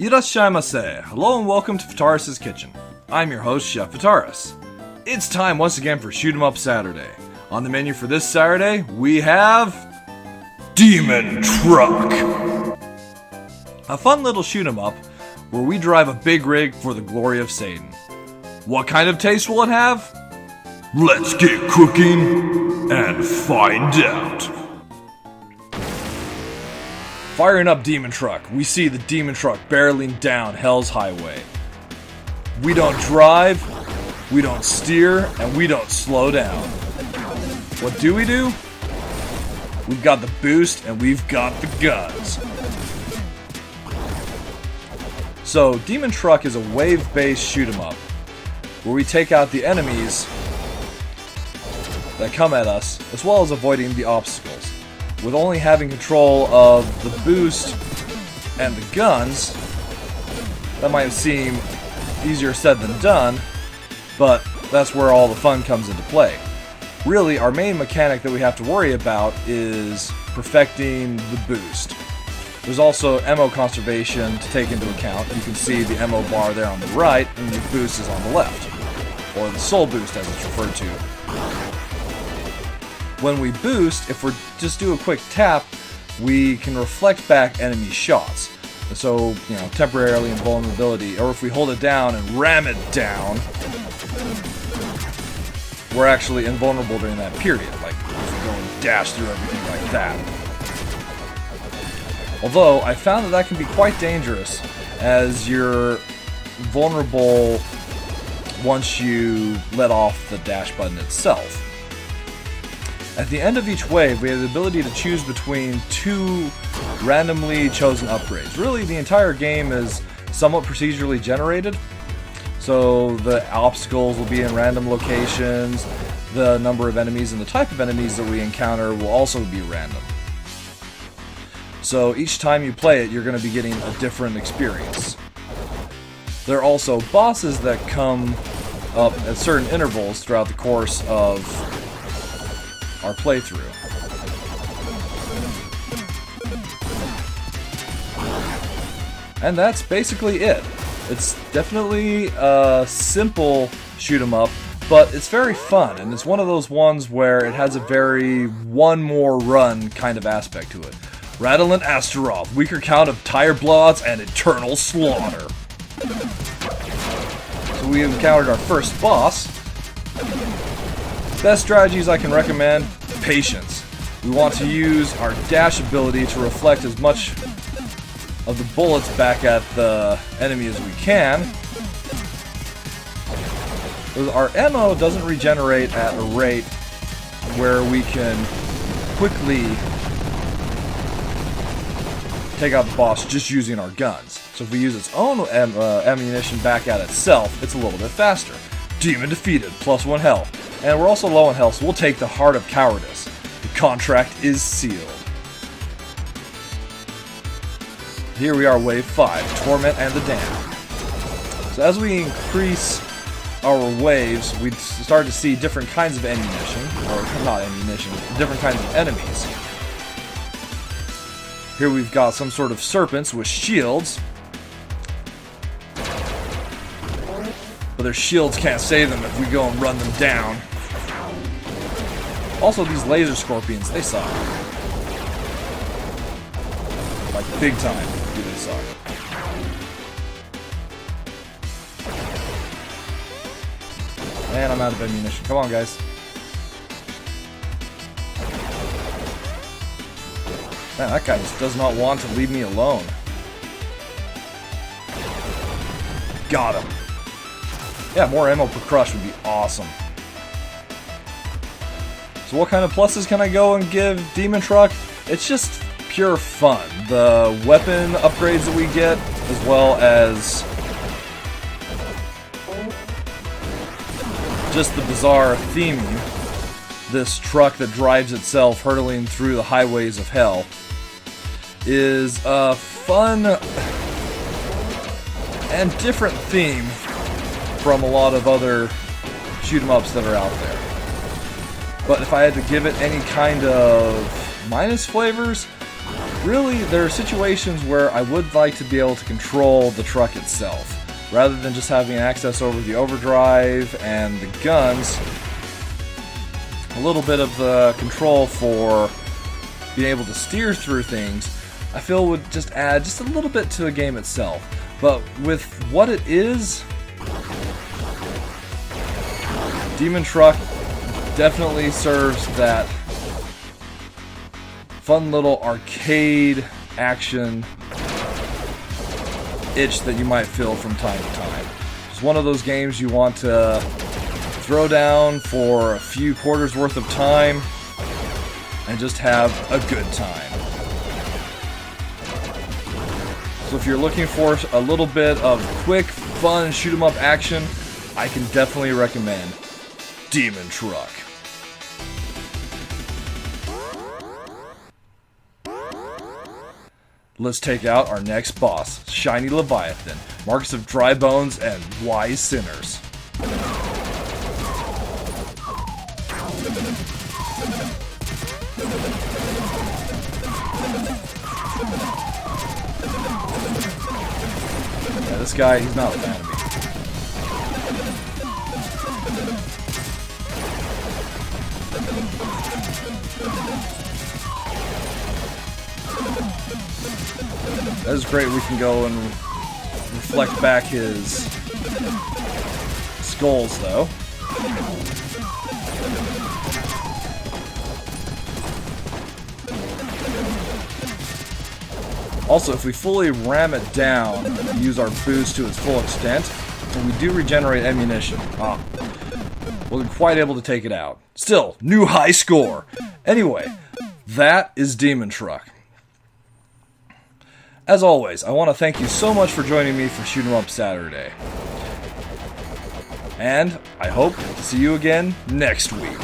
Irashaimase. Hello and welcome to Fitaurus Kitchen. I'm your host, Chef Fitaurus. It's time once again for Shoot 'em Up Saturday. On the menu for this Saturday, we have Demon Truck. A fun little shoot 'em up where we drive a big rig for the glory of Satan. What kind of taste will it have? Let's get cooking and find out. Firing up Demon Truck, we see the Demon Truck barreling down Hell's Highway. We don't drive, we don't steer, and we don't slow down. What do? We've got the boost and we've got the guns. So, Demon Truck is a wave-based shoot 'em up where we take out the enemies that come at us, as well as avoiding the obstacles. With only having control of the boost and the guns, that might seem easier said than done, but that's where all the fun comes into play. Really, our main mechanic that we have to worry about is perfecting the boost. There's also ammo conservation to take into account. You can see the ammo bar there on the right, and the boost is on the left, or the soul boost as it's referred to. When we boost, if we just do a quick tap, we can reflect back enemy shots. So, temporarily invulnerability, or if we hold it down and ram it down, we're actually invulnerable during that period, like if we go and dash through everything like that. Although, I found that can be quite dangerous, as you're vulnerable once you let off the dash button itself. At the end of each wave, we have the ability to choose between two randomly chosen upgrades. Really, the entire game is somewhat procedurally generated, so the obstacles will be in random locations, the number of enemies and the type of enemies that we encounter will also be random. So each time you play it, you're going to be getting a different experience. There are also bosses that come up at certain intervals throughout the course of our playthrough. And that's basically it. It's definitely a simple shoot 'em up, but it's very fun, and it's one of those ones where it has a very one more run kind of aspect to it. Rattle and Astaroth, weaker count of tire blowouts and eternal slaughter. So we encountered our first boss. Best strategies I can recommend: patience. We want to use our dash ability to reflect as much of the bullets back at the enemy as we can. Our ammo doesn't regenerate at a rate where we can quickly take out the boss just using our guns. So if we use its own ammunition back at itself, it's a little bit faster. Demon defeated, +1 health. And we're also low on health, so we'll take the Heart of Cowardice. The contract is sealed. Here we are, Wave 5, Torment and the Damned. So as we increase our waves, we start to see different kinds of ammunition, or not ammunition, different kinds of enemies. Here we've got some sort of serpents with shields. But their shields can't save them if we go and run them down. Also, these laser scorpions, they suck. Like, big time do they suck. And I'm out of ammunition. Come on, guys. Man, that guy just does not want to leave me alone. Got him. Yeah, more ammo per crush would be awesome. So what kind of pluses can I go and give Demon Truck? It's just pure fun. The weapon upgrades that we get, as well as just the bizarre theming. This truck that drives itself hurtling through the highways of hell is a fun and different theme from a lot of other shoot 'em ups that are out there. But if I had to give it any kind of minus flavors, really, there are situations where I would like to be able to control the truck itself, rather than just having access over the overdrive and the guns. A little bit of the control for being able to steer through things, I feel would just add just a little bit to the game itself. But with what it is, Demon Truck definitely serves that fun little arcade action itch that you might feel from time to time. It's one of those games you want to throw down for a few quarters worth of time and just have a good time. So if you're looking for a little bit of quick, fun shoot 'em up action, I can definitely recommend Demon Truck. Let's take out our next boss, Shiny Leviathan, Marks of Dry Bones and Wise Sinners. Yeah, this guy, he's not a fan of me. That is great. We can go and reflect back his skulls, though. Also, if we fully ram it down, use our boost to its full extent, and we do regenerate ammunition. We're quite able to take it out. Still, new high score. Anyway, that is Demon Truck. As always, I want to thank you so much for joining me for Shoot 'em Up Saturday. And I hope to see you again next week.